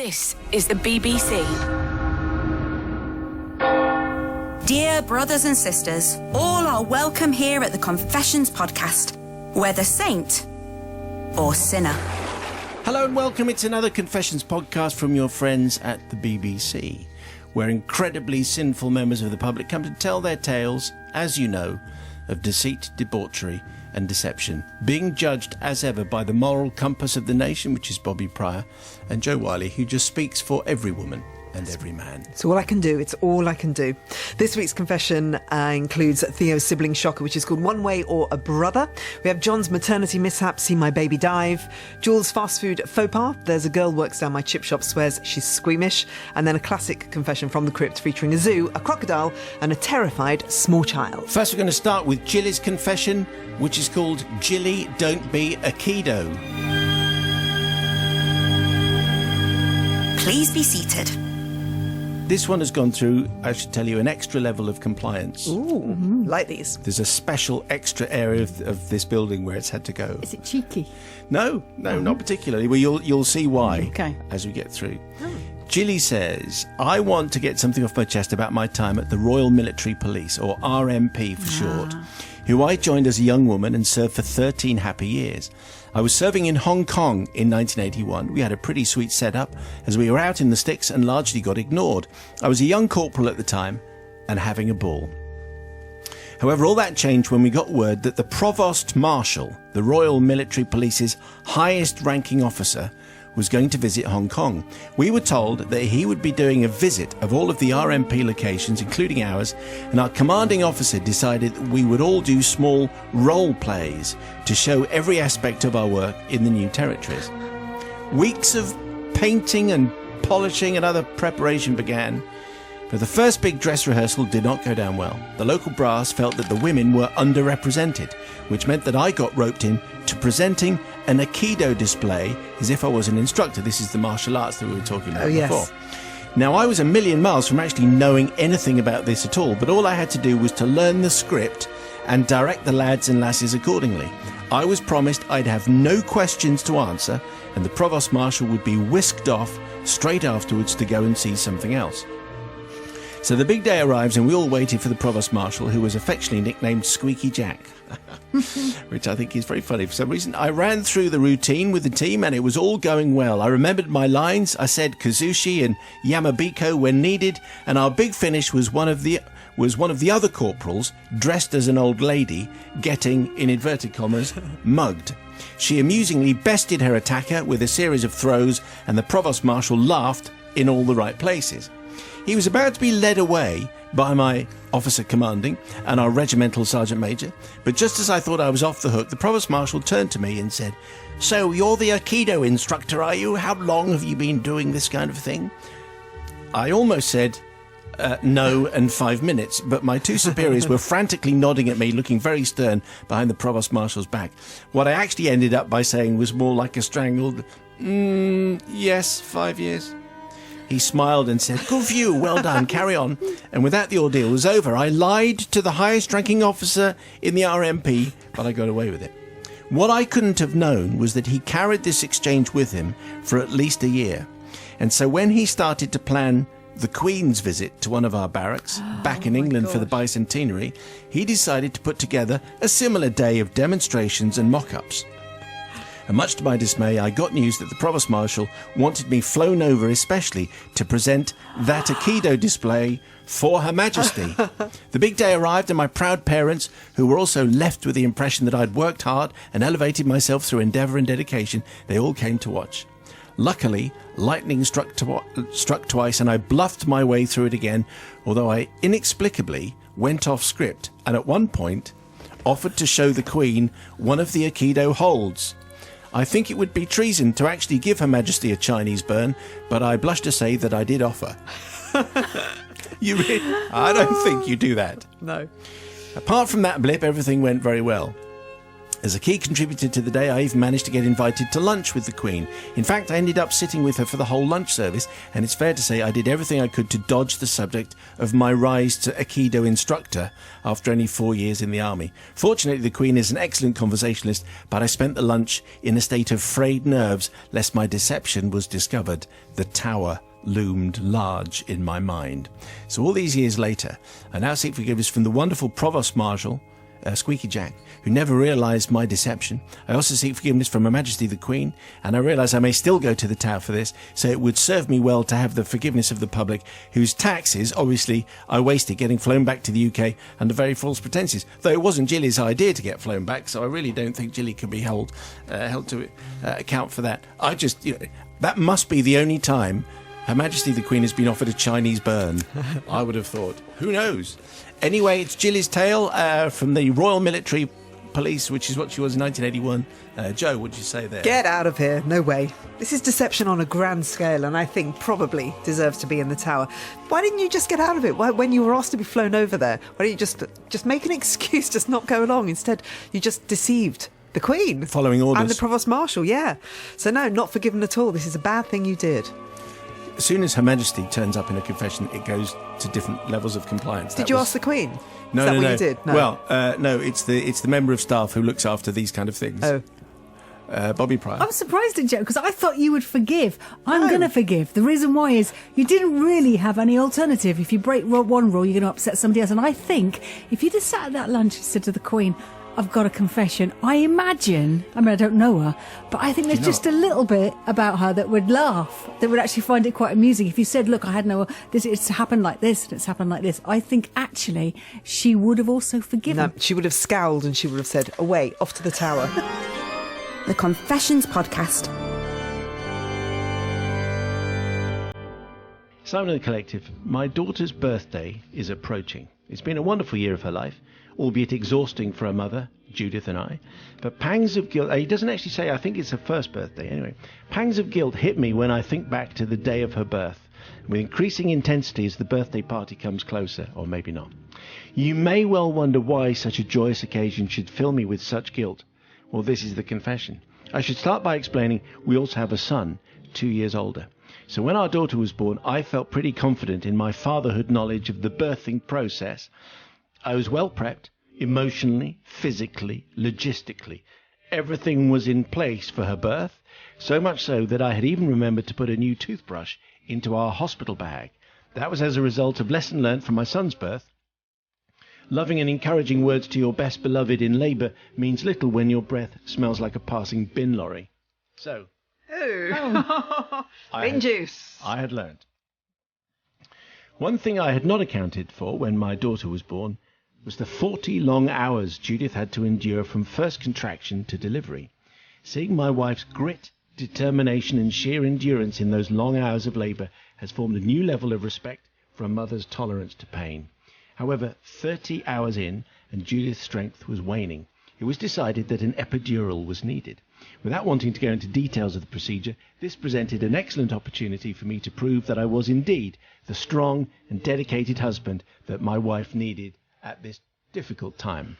This is the BBC. Dear brothers and sisters, all are welcome here at the Confessions podcast, whether saint or sinner. Hello and welcome. It's another Confessions podcast from your friends at the BBC, where incredibly sinful members of the public come to tell their tales, as you know, of deceit, debauchery and deception, being judged as ever by the moral compass of the nation, which is Bobby Pryor, and Joe Wiley, who just speaks for every woman and every man. It's all I can do. It's all I can do. This week's confession includes Theo's sibling shocker, which is called One Way or a Brother. We have John's maternity mishap, See My Baby Dive. Jules' fast food faux pas, There's a girl works down my chip shop, swears she's squeamish. And then a classic confession from the crypt featuring a zoo, a crocodile and a terrified small child. First, we're going to start with Jilly's confession, which is called Jilly, Don't Be a Keto. Please be seated. This one has gone through, I should tell you, an extra level of compliance. Ooh, like these. There's a special extra area of this building where it's had to go. Is it cheeky? No, not particularly. Well, you'll see why as we get through. Jilly says, I want to get something off my chest about my time at the Royal Military Police, or RMP for short, who I joined as a young woman and served for 13 happy years. I was serving in Hong Kong in 1981. We had a pretty sweet setup as we were out in the sticks and largely got ignored. I was a young corporal at the time and having a ball. However, all that changed when we got word that the Provost Marshal, the Royal Military Police's highest ranking officer, was going to visit Hong Kong. We were told that he would be doing a visit of all of the RMP locations, including ours, and our commanding officer decided that we would all do small role plays to show every aspect of our work in the new territories. Weeks of painting and polishing and other preparation began, but the first big dress rehearsal did not go down well. The local brass felt that the women were underrepresented, which meant that I got roped in to presenting an Aikido display as if I was an instructor. This is the martial arts that we were talking about before. Now, I was a million miles from actually knowing anything about this at all, but all I had to do was to learn the script and direct the lads and lasses accordingly. I was promised I'd have no questions to answer, and the Provost Marshal would be whisked off straight afterwards to go and see something else. So the big day arrives and we all waited for the Provost Marshal, who was affectionately nicknamed Squeaky Jack, which I think is very funny for some reason. I ran through the routine with the team and it was all going well. I remembered my lines. I said Kazushi and Yamabiko when needed, and our big finish was one of the other corporals, dressed as an old lady, getting, in inverted commas, mugged. She amusingly bested her attacker with a series of throws, and the Provost Marshal laughed in all the right places. He was about to be led away by my officer commanding and our regimental sergeant major, but just as I thought I was off the hook, the Provost Marshal turned to me and said, "So you're the Aikido instructor, are you? How long have you been doing this kind of thing?" I almost said, no and 5 minutes, but my two superiors were frantically nodding at me, looking very stern behind the Provost Marshal's back. What I actually ended up by saying was more like a strangled, yes, 5 years. He smiled and said, "Good for you, well done, carry on." And with that, the ordeal was over. I lied to the highest-ranking officer in the RMP, but I got away with it. What I couldn't have known was that he carried this exchange with him for at least a year. And so when he started to plan the Queen's visit to one of our barracks back in England for the bicentenary, he decided to put together a similar day of demonstrations and mock-ups. And much to my dismay, I got news that the Provost Marshal wanted me flown over especially to present that Aikido display for Her Majesty. The big day arrived and my proud parents, who were also left with the impression that I'd worked hard and elevated myself through endeavour and dedication, they all came to watch. Luckily, lightning struck twice and I bluffed my way through it again, although I inexplicably went off script and at one point offered to show the Queen one of the Aikido holds. I think it would be treason to actually give Her Majesty a Chinese burn, but I blush to say that I did offer. I don't think you do that. No. Apart from that blip, everything went very well. As a key contributor to the day, I even managed to get invited to lunch with the Queen. In fact, I ended up sitting with her for the whole lunch service, and it's fair to say I did everything I could to dodge the subject of my rise to Aikido instructor after only 4 years in the army. Fortunately, the Queen is an excellent conversationalist, but I spent the lunch in a state of frayed nerves lest my deception was discovered. The tower loomed large in my mind. So all these years later, I now seek forgiveness from the wonderful Provost Marshal, Squeaky Jack, who never realised my deception. I also seek forgiveness from Her Majesty the Queen, and I realise I may still go to the Tower for this, so it would serve me well to have the forgiveness of the public, whose taxes, obviously, I wasted getting flown back to the UK under very false pretences. Though it wasn't Jilly's idea to get flown back, so I really don't think Jilly can be held to account for that. That must be the only time Her Majesty the Queen has been offered a Chinese burn, I would have thought. Who knows? Anyway, it's Jilly's tale from the Royal Military Police, which is what she was in 1981. Joe, what did you say there? Get out of here. No way. This is deception on a grand scale, and I think probably deserves to be in the Tower. Why didn't you just get out of it? When you were asked to be flown over there, why don't you just make an excuse, just not go along? Instead, you just deceived the Queen. Following orders. And the Provost Marshal, yeah. So no, not forgiven at all. This is a bad thing you did. As soon as Her Majesty turns up in a confession, it goes to different levels of compliance. Did you ask the Queen? No, Is that no, what no. you did? No. Well, no, it's the member of staff who looks after these kind of things. Oh. Bobby Pryor. I'm surprised at Joe, because I thought you would forgive. I'm going to forgive. The reason why is you didn't really have any alternative. If you break one rule, you're going to upset somebody else. And I think if you just sat at that lunch and said to the Queen, I've got a confession, I don't know her, but I think there's just a little bit about her that would laugh, that would actually find it quite amusing. If you said, look, it's happened like this, and it's happened like this, I think actually she would have also forgiven. No, she would have scowled and she would have said, away, off to the Tower. The Confessions Podcast. Simon and the Collective, my daughter's birthday is approaching. It's been a wonderful year of her life, albeit exhausting for her mother, Judith, and I. But pangs of guilt, he doesn't actually say, I think it's her first birthday, anyway. Pangs of guilt hit me when I think back to the day of her birth, with increasing intensity as the birthday party comes closer, or maybe not. You may well wonder why such a joyous occasion should fill me with such guilt. Well, this is the confession. I should start by explaining we also have a son, 2 years older. So when our daughter was born, I felt pretty confident in my fatherhood knowledge of the birthing process. I was well prepped, emotionally, physically, logistically. Everything was in place for her birth, so much so that I had even remembered to put a new toothbrush into our hospital bag. That was as a result of lesson learnt from my son's birth. Loving and encouraging words to your best beloved in labour means little when your breath smells like a passing bin lorry. So, bin juice. I had learnt. One thing I had not accounted for when my daughter was born was the 40 long hours Judith had to endure from first contraction to delivery. Seeing my wife's grit, determination and sheer endurance in those long hours of labour has formed a new level of respect for a mother's tolerance to pain. However, 30 hours in, and Judith's strength was waning. It was decided that an epidural was needed. Without wanting to go into details of the procedure, this presented an excellent opportunity for me to prove that I was indeed the strong and dedicated husband that my wife needed at this difficult time.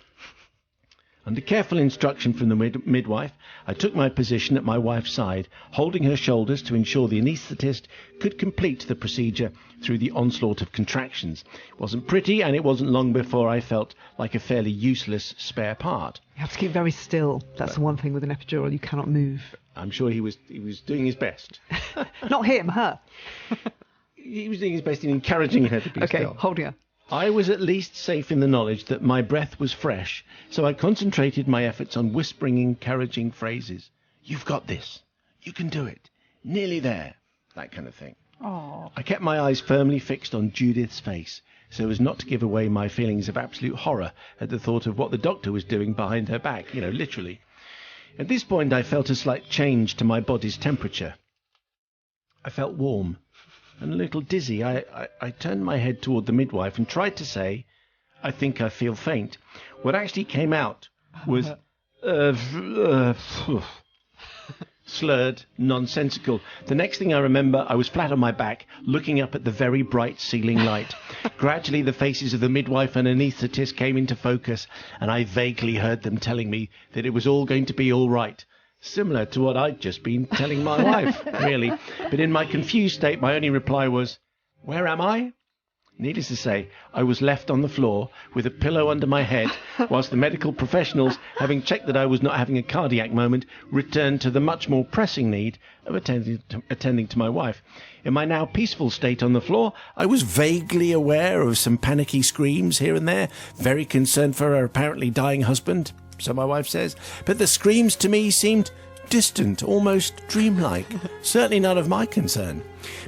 Under careful instruction from the midwife, I took my position at my wife's side, holding her shoulders to ensure the anaesthetist could complete the procedure through the onslaught of contractions. It wasn't pretty, and it wasn't long before I felt like a fairly useless spare part. You have to keep very still. That's the one thing with an epidural, you cannot move. I'm sure he was doing his best. Not him, her. He was doing his best in encouraging her to be still. Okay, holding her. I was at least safe in the knowledge that my breath was fresh, so I concentrated my efforts on whispering encouraging phrases. You've got this. You can do it. Nearly there. That kind of thing. Aww. I kept my eyes firmly fixed on Judith's face, so as not to give away my feelings of absolute horror at the thought of what the doctor was doing behind her back, literally. At this point I felt a slight change to my body's temperature. I felt warm and a little dizzy. I turned my head toward the midwife and tried to say, I think I feel faint. What actually came out was, slurred, nonsensical. The next thing I remember, I was flat on my back, looking up at the very bright ceiling light. Gradually, the faces of the midwife and anaesthetist came into focus, and I vaguely heard them telling me that it was all going to be all right. Similar to what I'd just been telling my wife, really. But in my confused state, my only reply was, "Where am I?" Needless to say, I was left on the floor with a pillow under my head, whilst the medical professionals, having checked that I was not having a cardiac moment, returned to the much more pressing need of attending to my wife. In my now peaceful state on the floor, I was vaguely aware of some panicky screams here and there, very concerned for her apparently dying husband, so my wife says, but the screams to me seemed distant, almost dreamlike, certainly none of my concern.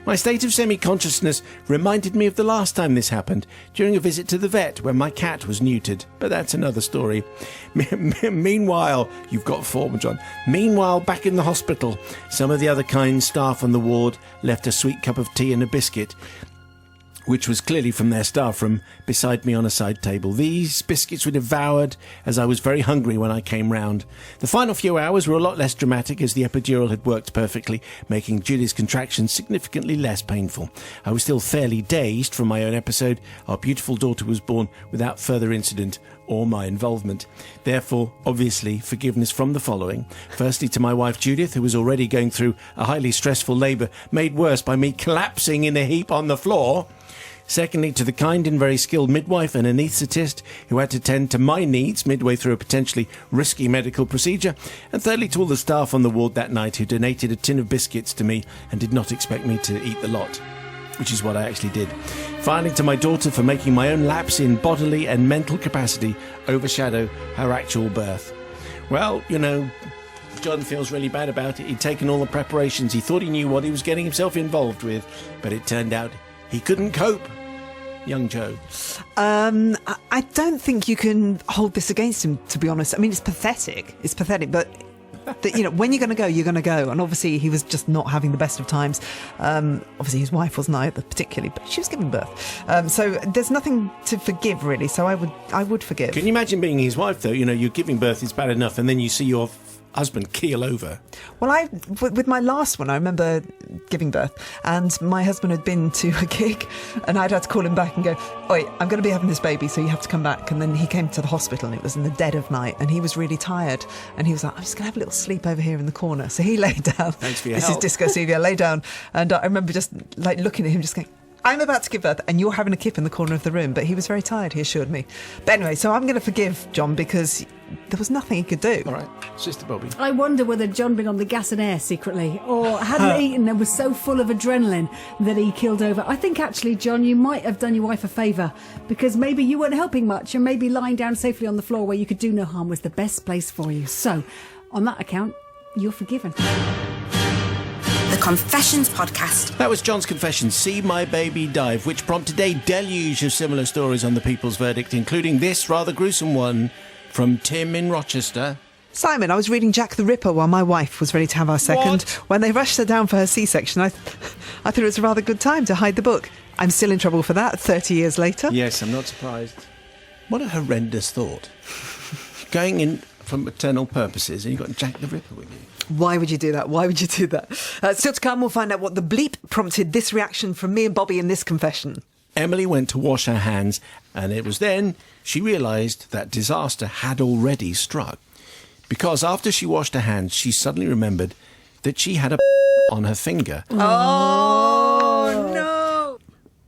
My state of semi-consciousness reminded me of the last time this happened, during a visit to the vet when my cat was neutered, but that's another story. Meanwhile, you've got form, John. Meanwhile, back in the hospital, some of the other kind staff on the ward left a sweet cup of tea and a biscuit, which was clearly from their staff room, beside me on a side table. These biscuits were devoured, as I was very hungry when I came round. The final few hours were a lot less dramatic, as the epidural had worked perfectly, making Julie's contractions significantly less painful. I was still fairly dazed from my own episode. Our beautiful daughter was born without further incident or my involvement. Therefore, obviously, forgiveness from the following. Firstly, to my wife Judith, who was already going through a highly stressful labour, made worse by me collapsing in a heap on the floor. Secondly, to the kind and very skilled midwife and anaesthetist who had to tend to my needs midway through a potentially risky medical procedure. And thirdly, to all the staff on the ward that night who donated a tin of biscuits to me and did not expect me to eat the lot, which is what I actually did. Finally, to my daughter for making my own lapse in bodily and mental capacity overshadow her actual birth. Well, you know, John feels really bad about it. He'd taken all the preparations. He thought he knew what he was getting himself involved with, but it turned out he couldn't cope. Young Joe. I don't think you can hold this against him, to be honest. I mean, it's pathetic. It's pathetic, but you know, when you're going to go, you're going to go. And obviously, he was just not having the best of times. Obviously, his wife wasn't either, particularly, but she was giving birth. So there's nothing to forgive, really. So I would forgive. Can you imagine being his wife, though? You know, you're giving birth is bad enough, and then you see your husband keel over. Well, with my last one, I remember giving birth, and my husband had been to a gig, and I'd had to call him back and go, "Oi, I'm going to be having this baby, so you have to come back." And then he came to the hospital, and it was in the dead of night, and he was really tired, and he was like, "I'm just going to have a little sleep over here in the corner." So he lay down. Thanks for your This help. is Disco Sevilla. Lay down, and I remember just like looking at him, just going, "I'm about to give birth and you're having a kip in the corner of the room." But he was very tired, he assured me. But anyway, so I'm going to forgive John because there was nothing he could do. All right, Sister Bobby. I wonder whether John been on the gas and air secretly or hadn't eaten and was so full of adrenaline that he keeled over. I think actually, John, you might have done your wife a favour because maybe you weren't helping much and maybe lying down safely on the floor where you could do no harm was the best place for you. So, on that account, you're forgiven. The Confessions Podcast. That was John's confession, See My Baby Dive, which prompted a deluge of similar stories on the People's Verdict, including this rather gruesome one from Tim in Rochester. Simon, I was reading Jack the Ripper while my wife was ready to have our second. What? When they rushed her down for her C-section, I thought it was a rather good time to hide the book. I'm still in trouble for that 30 years later. Yes, I'm not surprised. What a horrendous thought. Going in for maternal purposes and you've got Jack the Ripper with you. Why would you do that? Why would you do that? Still to come, we'll find out what the bleep prompted this reaction from me and Bobby in this confession. Emily went to wash her hands, and it was then she realised that disaster had already struck. Because after she washed her hands, she suddenly remembered that she had a on her finger. Oh, no!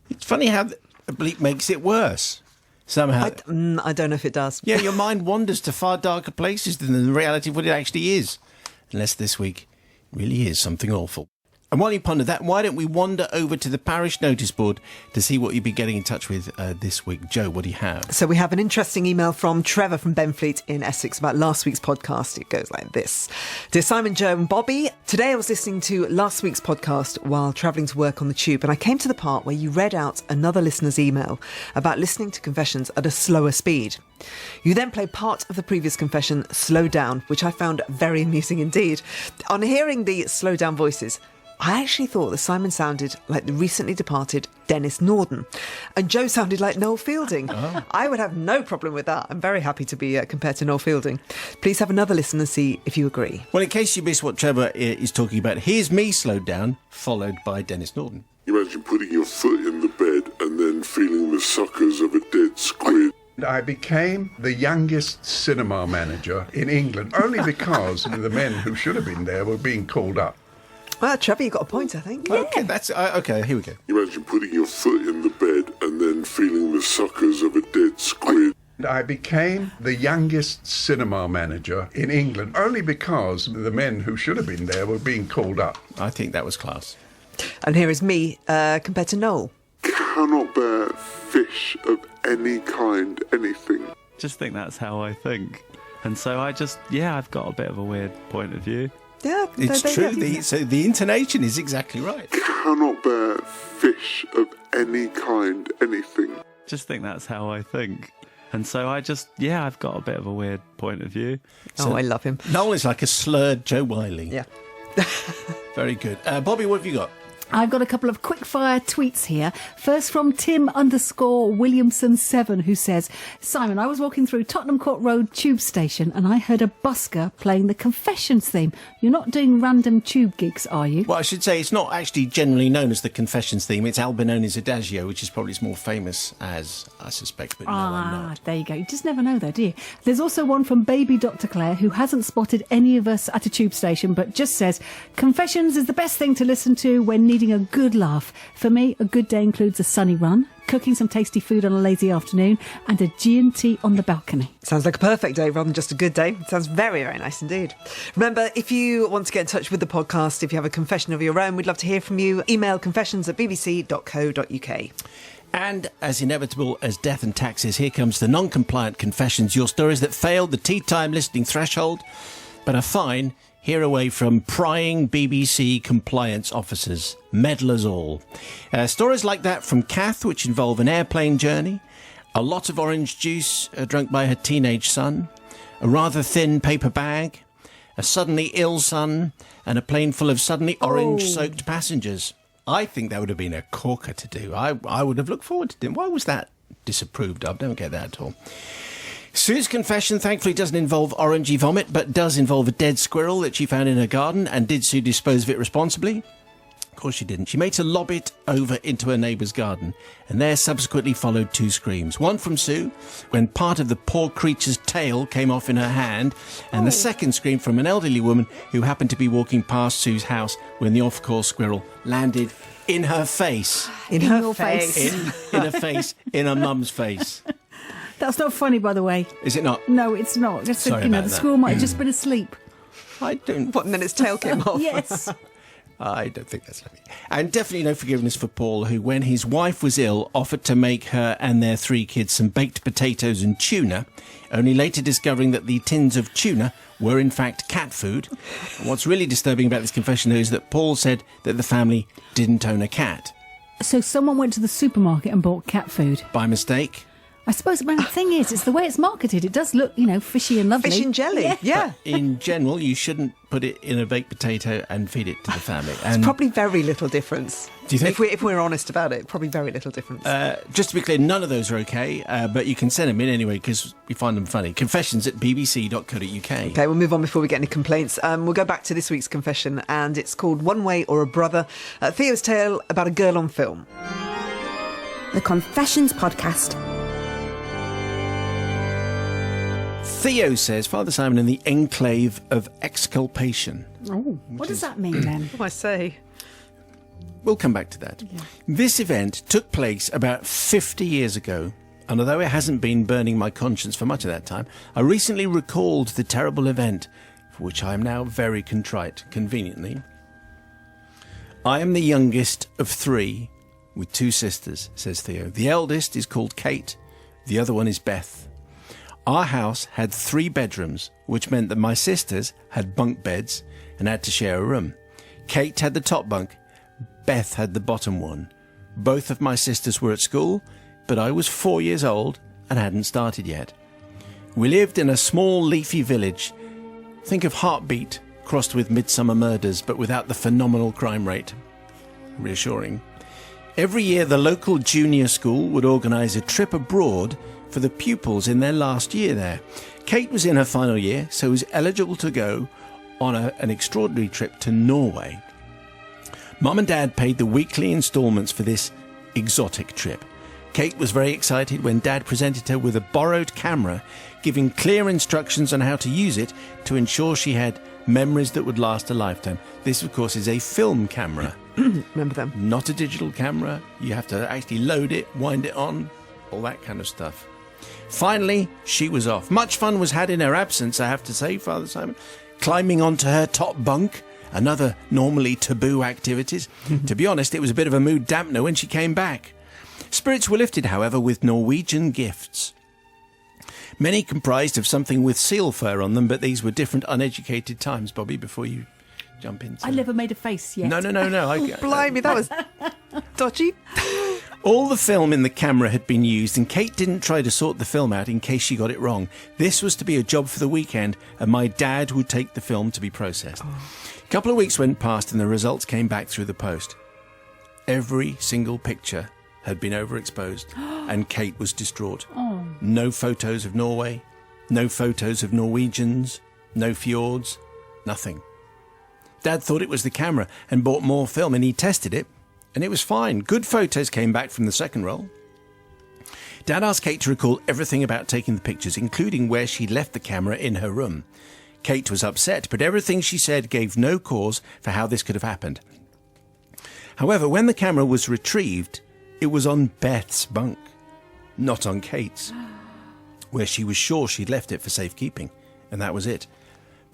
It's funny how a bleep makes it worse. Somehow. I don't know if it does. Yeah, your mind wanders to far darker places than the reality of what it actually is. Unless this week really is something awful. And while you ponder that, why don't we wander over to the parish notice board to see what you'd be getting in touch with this week. Joe, what do you have? So we have an interesting email from Trevor from Benfleet in Essex about last week's podcast. It goes like this. Dear Simon, Joe and Bobby, today I was listening to last week's podcast while travelling to work on the tube, and I came to the part where you read out another listener's email about listening to confessions at a slower speed. You then played part of the previous confession, Slow Down, which I found very amusing indeed. On hearing the slow down voices, I actually thought that Simon sounded like the recently departed Dennis Norden, and Joe sounded like Noel Fielding. I would have no problem with that. I'm very happy to be compared to Noel Fielding. Please have another listen and see if you agree. Well, in case you missed what Trevor is talking about, here's me slowed down, followed by Dennis Norden. Imagine putting your foot in the bed and then feeling the suckers of a dead squid. I became the youngest cinema manager in England, only because the men who should have been there were being called up. Well, Trevor, you got a point, I think. Okay, that's okay. Here we go. Imagine putting your foot in the bed and then feeling the suckers of a dead squid. I became the youngest cinema manager in England, only because the men who should have been there were being called up. I think that was class. And here is me compared to Noel. Cannot bear fish of any kind, anything. Just think that's how I think. And so I've got a bit of a weird point of view. Yeah, It's true. The intonation is exactly right. Cannot bear fish of any kind, anything. Just think that's how I think. And so I've got a bit of a weird point of view. I love him. Noel is like a slurred Joe Wiley. Yeah. Very good. Bobby, what have you got? I've got a couple of quick-fire tweets here. First from Tim_Williamson7, who says, Simon, I was walking through Tottenham Court Road tube station and I heard a busker playing the Confessions theme. You're not doing random tube gigs, are you? Well, I should say it's not actually generally known as the Confessions theme. It's Albinoni's Adagio, which is probably as more famous as, I suspect, but no, I'm not. There you go. You just never know, though, do you? There's also one from Baby Dr. Claire, who hasn't spotted any of us at a tube station, but just says, Confessions is the best thing to listen to when needing a good laugh. For me, a good day includes a sunny run, cooking some tasty food on a lazy afternoon, and a G&T on the balcony. Sounds like a perfect day rather than just a good day. Sounds very, very nice indeed. Remember, if you want to get in touch with the podcast, if you have a confession of your own, we'd love to hear from you. Email confessions@bbc.co.uk. And as inevitable as death and taxes, here comes the non-compliant confessions, your stories that failed the tea time listening threshold, but are fine. Here away from prying BBC compliance officers, meddlers all. Stories like that from Kath, which involve an airplane journey, a lot of orange juice drunk by her teenage son, a rather thin paper bag, a suddenly ill son, and a plane full of suddenly orange-soaked passengers. I think that would have been a corker to do. I would have looked forward to it. Why was that disapproved of? Don't get that at all. Sue's confession thankfully doesn't involve orangey vomit, but does involve a dead squirrel that she found in her garden. And did Sue dispose of it responsibly? Of course she didn't. She made to lob it over into her neighbour's garden, and there subsequently followed two screams. One from Sue, when part of the poor creature's tail came off in her hand, and the second scream from an elderly woman who happened to be walking past Sue's house when the off-course squirrel landed in her face. In her face. In her face, in her mum's face. That's not funny, by the way. Is it not? No, it's not. Just Sorry about the that. squirrel might have just been asleep. I don't... What, and then its tail came off? Yes. I don't think that's funny. And definitely no forgiveness for Paul, who, when his wife was ill, offered to make her and their three kids some baked potatoes and tuna, only later discovering that the tins of tuna were in fact cat food. And what's really disturbing about this confession is that Paul said that the family didn't own a cat. So someone went to the supermarket and bought cat food. By mistake. I suppose, but the thing is, it's the way it's marketed. It does look, fishy and lovely. Fish and jelly, yeah. In general, you shouldn't put it in a baked potato and feed it to the family. And Probably very little difference. Do you think? If we're honest about it, probably very little difference. just to be clear, none of those are okay, but you can send them in anyway because we find them funny. Confessions@bbc.co.uk. Okay, we'll move on before we get any complaints. We'll go back to this week's confession, and it's called One Way or a Brother, Theo's tale about a girl on film. The Confessions Podcast. Theo says, Father Simon in the enclave of exculpation. Oh, what does that mean then? What do I say? We'll come back to that. Yeah. This event took place about 50 years ago, and although it hasn't been burning my conscience for much of that time, I recently recalled the terrible event, for which I am now very contrite, conveniently. I am the youngest of three, with two sisters, says Theo. The eldest is called Kate, the other one is Beth. Our house had 3 bedrooms, which meant that my sisters had bunk beds and had to share a room. Kate had the top bunk, Beth had the bottom one. Both of my sisters were at school, but I was 4 years old and hadn't started yet. We lived in a small leafy village. Think of Heartbeat crossed with Midsummer Murders, but without the phenomenal crime rate. Reassuring. Every year, the local junior school would organise a trip abroad for the pupils in their last year there. Kate was in her final year, so was eligible to go on an extraordinary trip to Norway. Mum and Dad paid the weekly instalments for this exotic trip. Kate was very excited when Dad presented her with a borrowed camera, giving clear instructions on how to use it to ensure she had memories that would last a lifetime. This, of course, is a film camera. Remember them? Not a digital camera. You have to actually load it, wind it on, all that kind of stuff. Finally, she was off. Much fun was had in her absence, I have to say, Father Simon. Climbing onto her top bunk, another normally taboo activities. To be honest, it was a bit of a mood dampener when she came back. Spirits were lifted, however, with Norwegian gifts. Many comprised of something with seal fur on them, but these were different uneducated times, Bobby, before you jump into... I never made a face yet. No. Blimey, that was dodgy. All the film in the camera had been used, and Kate didn't try to sort the film out in case she got it wrong. This was to be a job for the weekend, and my dad would take the film to be processed. A couple of weeks went past, and the results came back through the post. Every single picture had been overexposed, and Kate was distraught. No photos of Norway, no photos of Norwegians, no fjords, nothing. Dad thought it was the camera and bought more film, and he tested it, and it was fine. Good photos came back from the second roll. Dad asked Kate to recall everything about taking the pictures, including where she'd left the camera in her room. Kate was upset, but everything she said gave no cause for how this could have happened. However, when the camera was retrieved, it was on Beth's bunk, not on Kate's, where she was sure she'd left it for safekeeping, and that was it.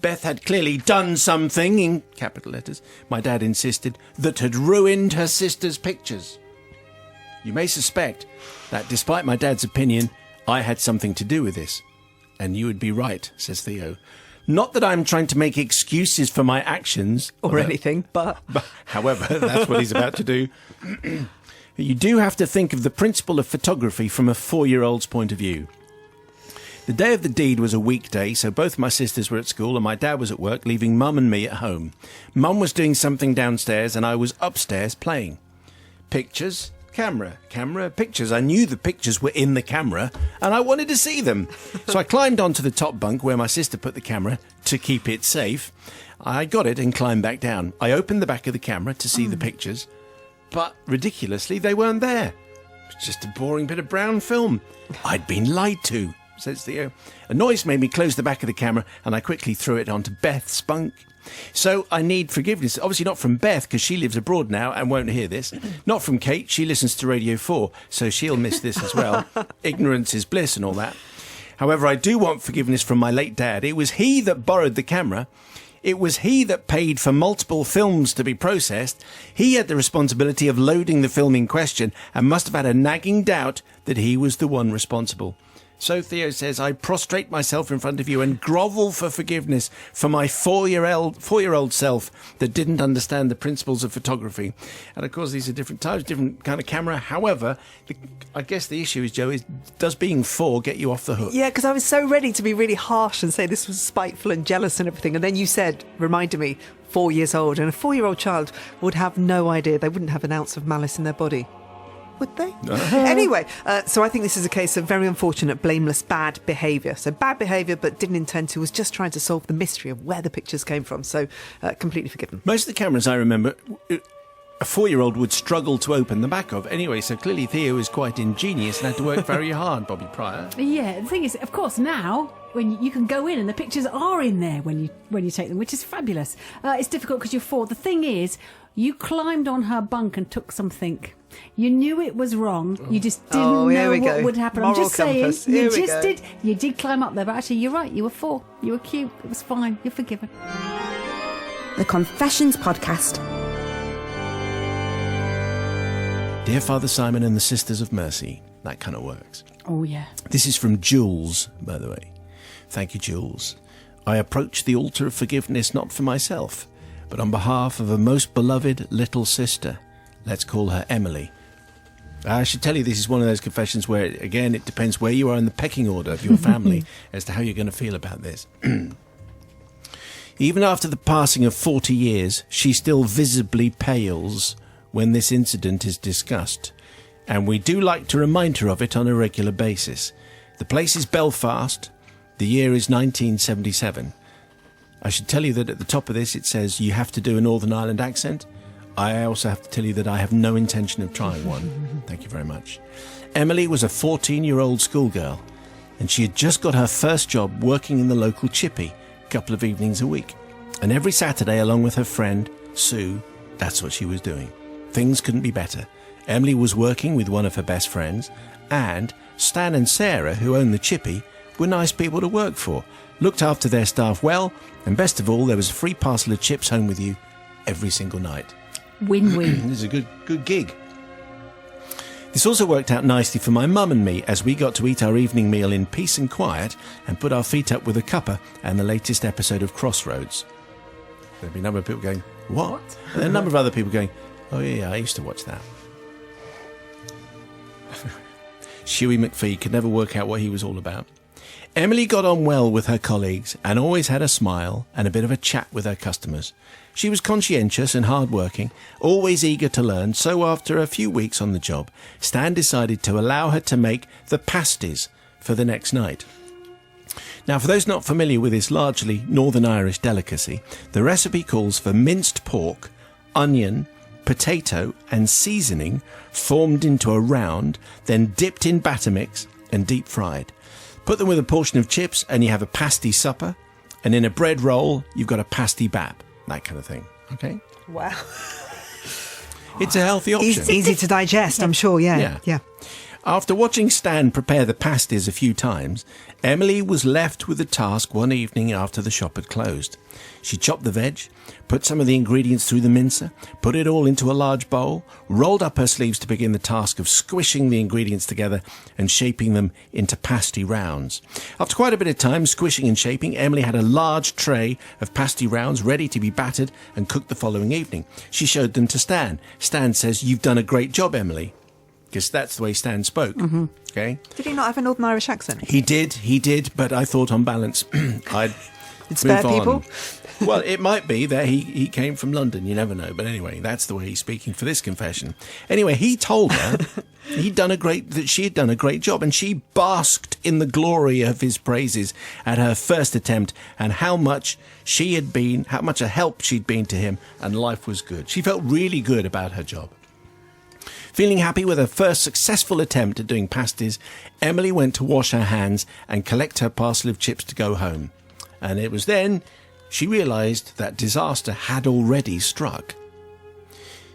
Beth had clearly done something, in capital letters, my dad insisted, that had ruined her sister's pictures. You may suspect that, despite my dad's opinion, I had something to do with this. And you would be right, says Theo. Not that I'm trying to make excuses for my actions. Or anything, but... However, that's what he's about to do. You do have to think of the principle of photography from a 4-year-old's point of view. The day of the deed was a weekday, so both my sisters were at school and my dad was at work, leaving Mum and me at home. Mum was doing something downstairs and I was upstairs playing. Pictures, camera, pictures. I knew the pictures were in the camera and I wanted to see them. So I climbed onto the top bunk where my sister put the camera to keep it safe. I got it and climbed back down. I opened the back of the camera to see the pictures, but ridiculously they weren't there. It was just a boring bit of brown film. I'd been lied to, says Theo. A noise made me close the back of the camera and I quickly threw it onto Beth's bunk. So I need forgiveness. Obviously not from Beth, because she lives abroad now and won't hear this. Not from Kate. She listens to Radio 4, so she'll miss this as well. Ignorance is bliss and all that. However, I do want forgiveness from my late dad. It was he that borrowed the camera. It was he that paid for multiple films to be processed. He had the responsibility of loading the film in question and must have had a nagging doubt that he was the one responsible. So Theo says, I prostrate myself in front of you and grovel for forgiveness for my 4-year-old self that didn't understand the principles of photography. And of course, these are different types, different kind of camera. However, I guess the issue is, Joe, is does being 4 get you off the hook? Yeah, because I was so ready to be really harsh and say this was spiteful and jealous and everything. And then you said, reminded me, 4 years old. And a 4-year-old child would have no idea. They wouldn't have an ounce of malice in their body. Would they? Anyway, so I think this is a case of very unfortunate, blameless, bad behaviour. So bad behaviour, but didn't intend to, was just trying to solve the mystery of where the pictures came from. So completely forgiven. Most of the cameras I remember, a 4-year-old would struggle to open the back of. Anyway, so clearly Theo is quite ingenious and had to work very hard, Bobby Pryor. Yeah, the thing is, of course, now when you can go in and the pictures are in there when you take them, which is fabulous. It's difficult because you're 4. The thing is, you climbed on her bunk and took something. You knew it was wrong. You just didn't know what would happen. Moral I'm just compass. saying, you did climb up there, but actually, you're right. You were 4. You were cute. It was fine. You're forgiven. The Confessions Podcast. Dear Father Simon and the Sisters of Mercy. That kind of works. Oh, yeah. This is from Jules, by the way. Thank you, Jules. I approach the altar of forgiveness not for myself, but on behalf of a most beloved little sister. Let's call her Emily. I should tell you, this is one of those confessions where, again, it depends where you are in the pecking order of your family as to how you're going to feel about this. Even after the passing of 40 years, she still visibly pales when this incident is discussed, and we do like to remind her of it on a regular basis. The place is Belfast. The year is 1977. I should tell you that at the top of this it says you have to do a Northern Ireland accent. I also have to tell you that I have no intention of trying one. Thank you very much. Emily was a 14-year-old schoolgirl, and she had just got her first job working in the local chippy a couple of evenings a week. And every Saturday, along with her friend, Sue, that's what she was doing. Things couldn't be better. Emily was working with one of her best friends, and Stan and Sarah, who owned the chippy, were nice people to work for, looked after their staff well, and best of all, there was a free parcel of chips home with you every single night. Win-win. This is a good gig. This also worked out nicely for my mum and me, as we got to eat our evening meal in peace and quiet and put our feet up with a cuppa and the latest episode of Crossroads. There'd be a number of people going, what? And then a number of other people going, oh yeah, I used to watch that. Shuey McPhee could never work out what he was all about. Emily got on well with her colleagues and always had a smile and a bit of a chat with her customers. She was conscientious and hard-working, always eager to learn, so after a few weeks on the job, Stan decided to allow her to make the pasties for the next night. Now, for those not familiar with this largely Northern Irish delicacy, the recipe calls for minced pork, onion, potato and seasoning formed into a round, then dipped in batter mix and deep fried. Put them with a portion of chips and you have a pasty supper, and in a bread roll you've got a pasty bap, that kind of thing. Okay? Wow. It's a healthy option. Easy to digest, I'm sure, yeah. After watching Stan prepare the pasties a few times, Emily was left with the task one evening after the shop had closed. She chopped the veg, put some of the ingredients through the mincer, put it all into a large bowl, rolled up her sleeves to begin the task of squishing the ingredients together and shaping them into pasty rounds. After quite a bit of time squishing and shaping, Emily had a large tray of pasty rounds ready to be battered and cooked the following evening. She showed them to Stan. Stan says, "You've done a great job, Emily." Because that's the way Stan spoke. Mm-hmm. Okay. Did he not have a Northern Irish accent? He did, but I thought on balance I'd spare move people? on. Well, it might be that he came from London, you never know. But anyway, that's the way he's speaking for this confession. Anyway, he told her that she had done a great job, and she basked in the glory of his praises at her first attempt, and how much a help she'd been to him, and life was good. She felt really good about her job. Feeling happy with her first successful attempt at doing pasties, Emily went to wash her hands and collect her parcel of chips to go home. And it was then she realised that disaster had already struck.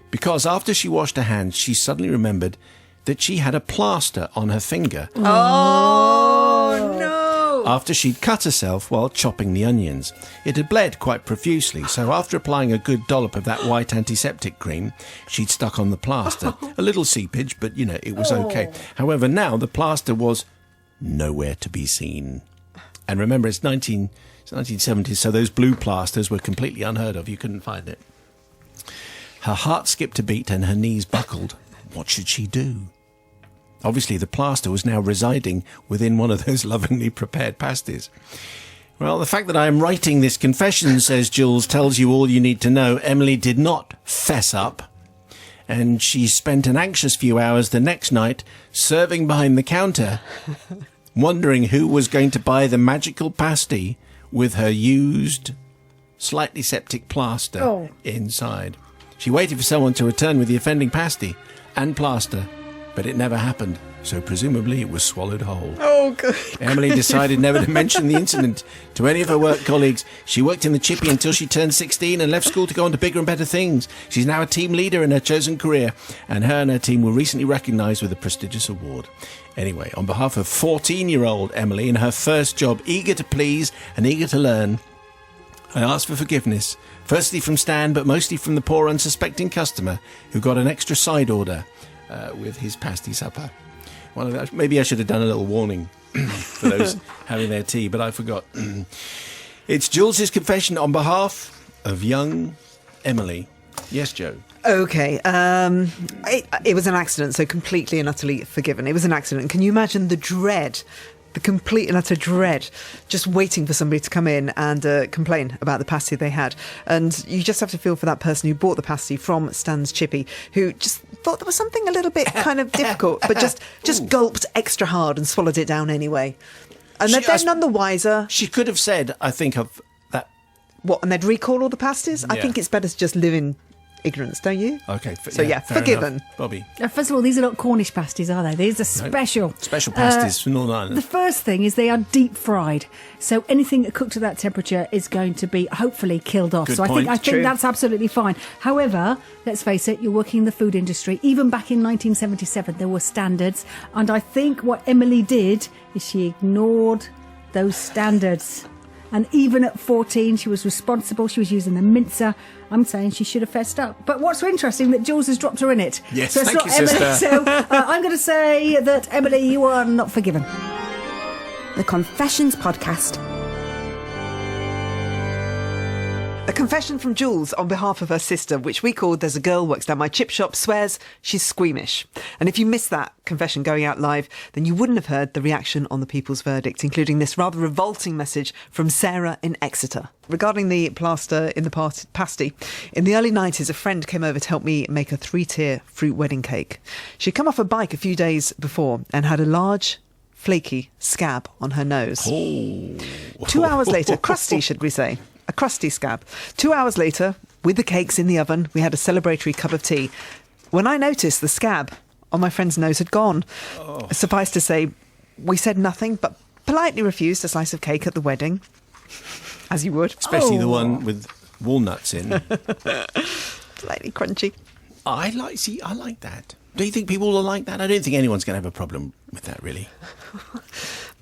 Because after she washed her hands, she suddenly remembered that she had a plaster on her finger. Oh, no! After she'd cut herself while chopping the onions. It had bled quite profusely, so after applying a good dollop of that white antiseptic cream, she'd stuck on the plaster. A little seepage, but, it was okay. However, now the plaster was nowhere to be seen. And remember, it's 1970s, so those blue plasters were completely unheard of. You couldn't find it. Her heart skipped a beat and her knees buckled. What should she do? Obviously, the plaster was now residing within one of those lovingly prepared pasties. Well, the fact that I am writing this confession, says Jules, tells you all you need to know. Emily did not fess up, and she spent an anxious few hours the next night serving behind the counter, wondering who was going to buy the magical pasty with her used, slightly septic plaster inside. She waited for someone to return with the offending pasty and plaster, but it never happened, so presumably it was swallowed whole. Oh, good. Emily decided never to mention the incident to any of her work colleagues. She worked in the chippy until she turned 16 and left school to go on to bigger and better things. She's now a team leader in her chosen career, and her team were recently recognised with a prestigious award. Anyway, on behalf of 14-year-old Emily in her first job, eager to please and eager to learn, I ask for forgiveness, firstly from Stan, but mostly from the poor unsuspecting customer who got an extra side order with his pasty supper. Maybe I should have done a little warning for those having their tea, but I forgot. It's Jules' confession on behalf of young Emily. Yes, Joe. Okay. It was an accident, so completely and utterly forgiven. It was an accident. Can you imagine the dread the complete and utter dread, just waiting for somebody to come in and complain about the pasty they had. And you just have to feel for that person who bought the pasty from Stan's Chippy, who just thought there was something a little bit kind of difficult, but just gulped extra hard and swallowed it down anyway. And they're none the wiser. She could have said, I think, of that. What, and they'd recall all the pasties? Yeah. I think it's better to just live in ignorance, don't you? Okay. Forgiven. Enough. Bobby. First of all, these are not Cornish pasties, are they? These are special. Special pasties from Northern Ireland. The first thing is they are deep fried. So anything cooked at that temperature is going to be hopefully killed off. Good so point. I think that's absolutely fine. However, let's face it, you're working in the food industry. Even back in 1977, there were standards. And I think what Emily did is she ignored those standards. And even at 14, she was responsible. She was using the mincer. I'm saying she should have fessed up. But what's so interesting that Jules has dropped her in it. Yes, so it's thank not you, Emily. sister. So I'm going to say that, Emily, you are not forgiven. The Confessions Podcast. A confession from Jules on behalf of her sister, which we called There's a Girl Works Down My Chip Shop, Swears She's Squeamish. And if you missed that confession going out live, then you wouldn't have heard the reaction on the People's Verdict, including this rather revolting message from Sarah in Exeter. Regarding the plaster in the pasty, in the early 90s, a friend came over to help me make a 3-tier fruit wedding cake. She'd come off a bike a few days before and had a large, flaky scab on her nose. Oh. 2 hours later, crusty, should we say? A crusty scab. 2 hours later, with the cakes in the oven, we had a celebratory cup of tea. When I noticed the scab on my friend's nose had gone, suffice to say, we said nothing but politely refused a slice of cake at the wedding, as you would. Especially the one with walnuts in. Slightly crunchy. I like that. Do you think people will like that? I don't think anyone's going to have a problem with that, really.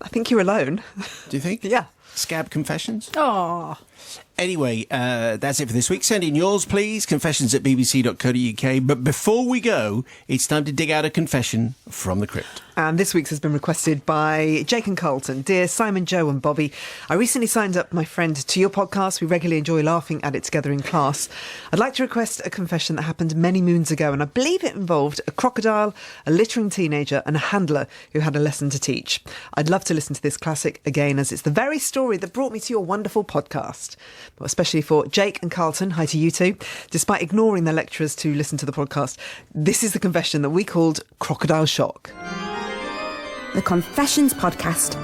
I think you're alone. Do you think? Yeah. Scab confessions? Oh. Anyway, that's it for this week. Send in yours, please. confessions@bbc.co.uk. But before we go, it's time to dig out a confession from the crypt. And this week's has been requested by Jake and Carlton. Dear Simon, Joe and Bobby, I recently signed up my friend to your podcast. We regularly enjoy laughing at it together in class. I'd like to request a confession that happened many moons ago, and I believe it involved a crocodile, a littering teenager and a handler who had a lesson to teach. I'd love to listen to this classic again, as it's the very story that brought me to your wonderful podcast. But especially for Jake and Carlton, hi to you two. Despite ignoring their lecturers to listen to the podcast, this is the confession that we called Crocodile Shock. The Confessions Podcast.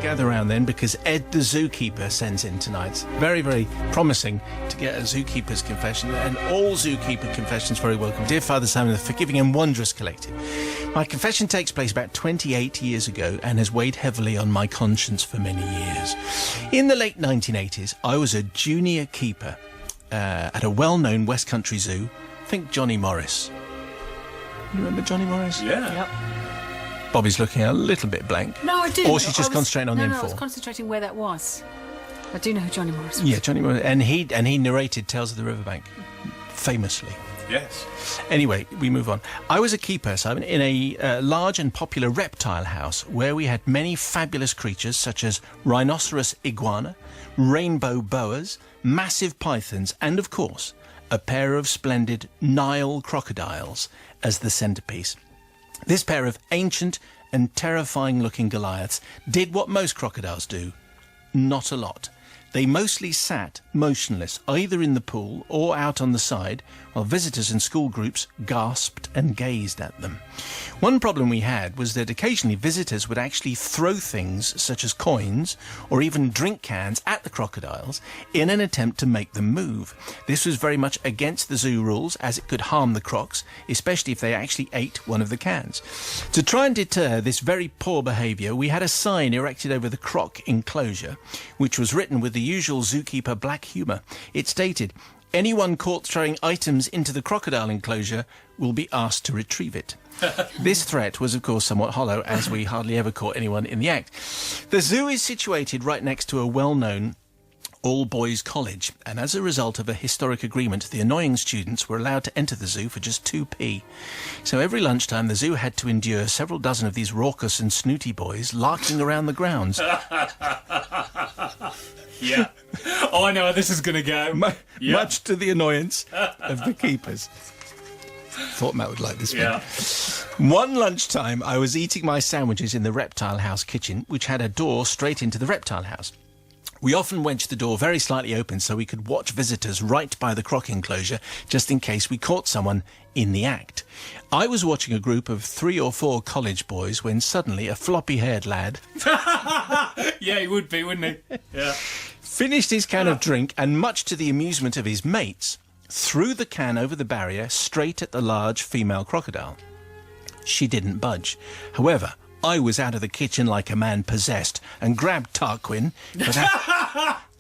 Gather round then, because Ed the zookeeper sends in tonight. Very, very promising to get a zookeeper's confession, and all zookeeper confessions very welcome. Dear Father Simon, the forgiving and wondrous collective. My confession takes place about 28 years ago and has weighed heavily on my conscience for many years. In the late 1980s, I was a junior keeper at a well-known West Country zoo. Think Johnny Morris. You remember Johnny Morris? Yeah. Yep. Bobby's looking a little bit blank. No, I do. Or she's just concentrating on the No, info. I was concentrating where that was. I do know who Johnny Morris was. Yeah, Johnny Morris. And he narrated Tales of the Riverbank, famously. Yes. Anyway, we move on. I was a keeper, Simon, in a large and popular reptile house where we had many fabulous creatures such as rhinoceros iguana, rainbow boas, massive pythons, and, of course, a pair of splendid Nile crocodiles as the centrepiece. This pair of ancient and terrifying-looking Goliaths did what most crocodiles do. Not a lot. They mostly sat motionless, either in the pool or out on the side, while visitors and school groups gasped and gazed at them. One problem we had was that occasionally visitors would actually throw things such as coins or even drink cans at the crocodiles in an attempt to make them move. This was very much against the zoo rules, as it could harm the crocs, especially if they actually ate one of the cans. To try and deter this very poor behaviour, we had a sign erected over the croc enclosure, which was written with the usual zookeeper black humour. It stated, "Anyone caught throwing items into the crocodile enclosure will be asked to retrieve it." This threat was, of course, somewhat hollow, as we hardly ever caught anyone in the act. The zoo is situated right next to a well-known all-boys college, and as a result of a historic agreement, the annoying students were allowed to enter the zoo for just 2p. So every lunchtime, the zoo had to endure several dozen of these raucous and snooty boys larking around the grounds. Yeah. Oh, I know how this is going to go. Much to the annoyance of the keepers. Thought Matt would like this one. One lunchtime, I was eating my sandwiches in the reptile house kitchen, which had a door straight into the reptile house. We often wedged the door very slightly open so we could watch visitors right by the croc enclosure, just in case we caught someone in the act. I was watching a group of 3 or 4 college boys when suddenly a floppy-haired lad... Yeah, he would be, wouldn't he? Yeah. ...finished his can of drink and, much to the amusement of his mates, threw the can over the barrier straight at the large female crocodile. She didn't budge. However, I was out of the kitchen like a man possessed and grabbed Tarquin,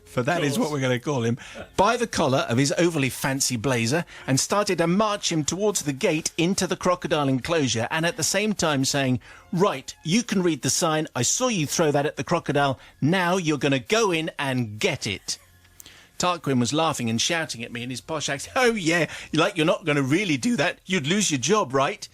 for that is what we're going to call him, by the collar of his overly fancy blazer and started to march him towards the gate into the crocodile enclosure, and at the same time saying, "Right, you can read the sign. I saw you throw that at the crocodile. Now you're going to go in and get it." Tarquin was laughing and shouting at me in his posh accent. "Oh, yeah, like you're not going to really do that. You'd lose your job, right?"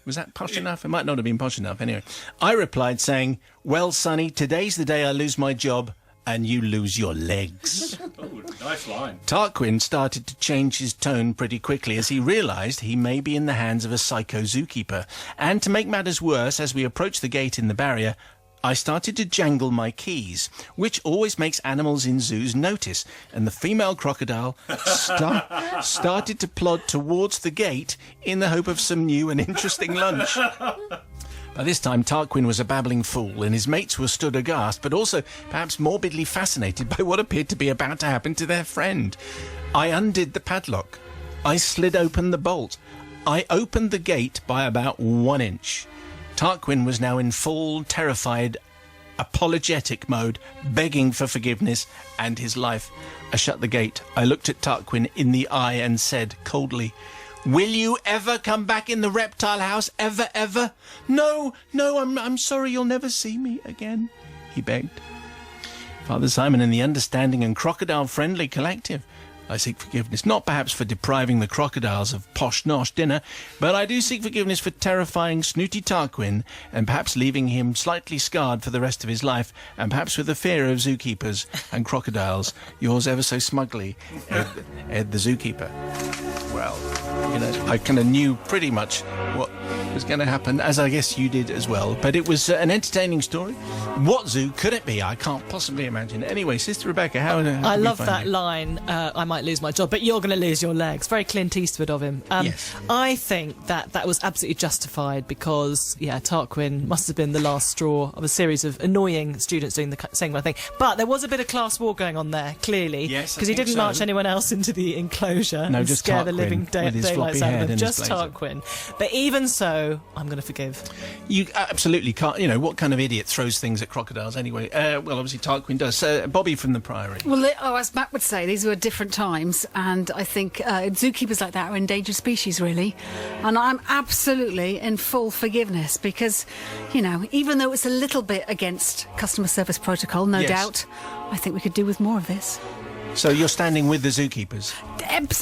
Was that posh enough? It might not have been posh enough. Anyway, I replied saying, "Well, Sonny, today's the day I lose my job and you lose your legs." Oh, nice line. Tarquin started to change his tone pretty quickly as he realised he may be in the hands of a psycho zookeeper. And to make matters worse, as we approached the gate in the barrier, I started to jangle my keys, which always makes animals in zoos notice, and the female crocodile started to plod towards the gate in the hope of some new and interesting lunch. By this time, Tarquin was a babbling fool, and his mates were stood aghast, but also perhaps morbidly fascinated by what appeared to be about to happen to their friend. I undid the padlock. I slid open the bolt. I opened the gate by about 1 inch. Tarquin was now in full, terrified, apologetic mode, begging for forgiveness and his life. I shut the gate. I looked at Tarquin in the eye and said coldly, "Will you ever come back in the reptile house? Ever, ever?" No, I'm sorry, you'll never see me again," he begged. Father Simon and the understanding and crocodile-friendly collective. I seek forgiveness, not perhaps for depriving the crocodiles of posh-nosh dinner, but I do seek forgiveness for terrifying snooty Tarquin and perhaps leaving him slightly scarred for the rest of his life, and perhaps with the fear of zookeepers and crocodiles. Yours ever so smugly, Ed the zookeeper. Well, I kind of knew pretty much what was going to happen, as I guess you did as well, but it was an entertaining story. What zoo could it be? I can't possibly imagine. Anyway, Sister Rebecca, how I love that line, "I might lose my job, but you're going to lose your legs." Very Clint Eastwood of him. Yes. I think that was absolutely justified because, Tarquin must have been the last straw of a series of annoying students doing the same kind of thing. But there was a bit of class war going on there, clearly. Yes, because he didn't march anyone else into the enclosure and just scare Tarquin the living daylights out of them. Just Tarquin. But even so, I'm going to forgive. You absolutely can't. What kind of idiot throws things at crocodiles anyway? Well, obviously Tarquin does. Bobby from the Priory. Well, as Matt would say, these were different times, and I think zookeepers like that are endangered species, really. And I'm absolutely in full forgiveness because, even though it's a little bit against customer service protocol, no doubt, I think we could do with more of this. So you're standing with the zookeepers?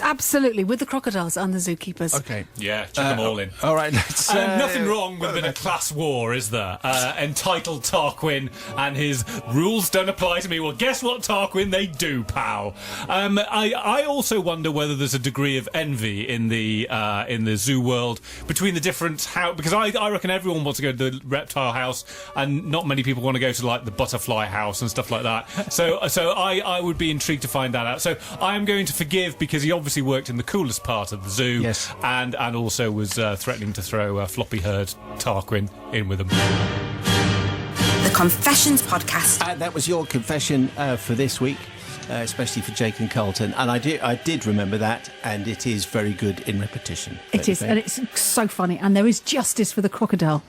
Absolutely, with the crocodiles and the zookeepers. Okay. Yeah, chuck them all in. All right, let's... nothing wrong with a bit of class war, is there? Entitled Tarquin and his rules don't apply to me. Well, guess what, Tarquin? They do, pal. I also wonder whether there's a degree of envy in the zoo world between the different... because I reckon everyone wants to go to the reptile house and not many people want to go to, like, the butterfly house and stuff like that. So I would be intrigued to find that out. So I am going to forgive because he obviously worked in the coolest part of the zoo, yes, and also was threatening to throw floppy-haired Tarquin in with him. The Confessions Podcast. That was your confession for this week, especially for Jake and Carlton, and I did remember that, and it is very good in repetition. It is, and it's so funny, and there is justice for the crocodile.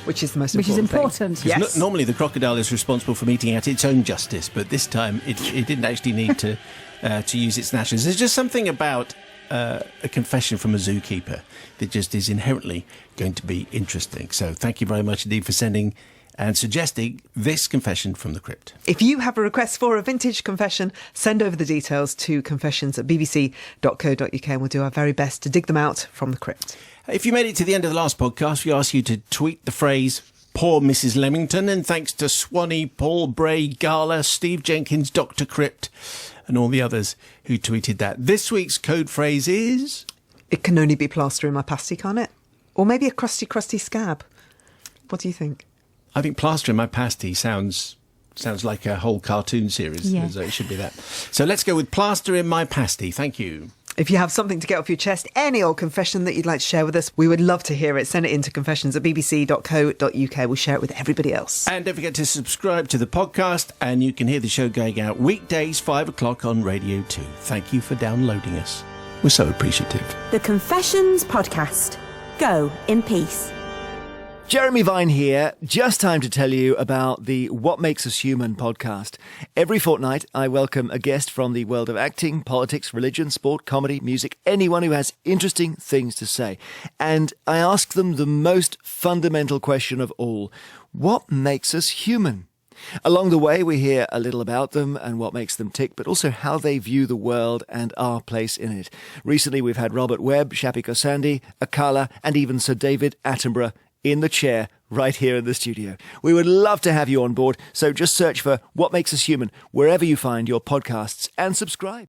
Which is the most Which important is important. thing. Yes. Normally the crocodile is responsible for meting out its own justice, but this time it didn't actually need to use its gnashes. There's just something about a confession from a zookeeper that just is inherently going to be interesting. So thank you very much indeed for sending and suggesting this confession from the crypt. If you have a request for a vintage confession, send over the details to confessions@bbc.co.uk and we'll do our very best to dig them out from the crypt. If you made it to the end of the last podcast, we asked you to tweet the phrase "Poor Mrs. Leamington," and thanks to Swanee, Paul Bray, Gala, Steve Jenkins, Dr. Crypt, and all the others who tweeted that. This week's code phrase is... It can only be plaster in my pasty, can't it? Or maybe a crusty, crusty scab. What do you think? I think plaster in my pasty sounds like a whole cartoon series. Yeah. So it should be that. So let's go with plaster in my pasty. Thank you. If you have something to get off your chest, any old confession that you'd like to share with us, we would love to hear it. Send it in to confessions@bbc.co.uk. We'll share it with everybody else. And don't forget to subscribe to the podcast, and you can hear the show going out weekdays, 5 o'clock on Radio 2. Thank you for downloading us. We're so appreciative. The Confessions Podcast. Go in peace. Jeremy Vine here. Just time to tell you about the What Makes Us Human podcast. Every fortnight, I welcome a guest from the world of acting, politics, religion, sport, comedy, music, anyone who has interesting things to say. And I ask them the most fundamental question of all. What makes us human? Along the way, we hear a little about them and what makes them tick, but also how they view the world and our place in it. Recently, we've had Robert Webb, Shappi Khorsandi, Akala, and even Sir David Attenborough in the chair right here in the studio. We would love to have you on board, so just search for What Makes Us Human wherever you find your podcasts and subscribe.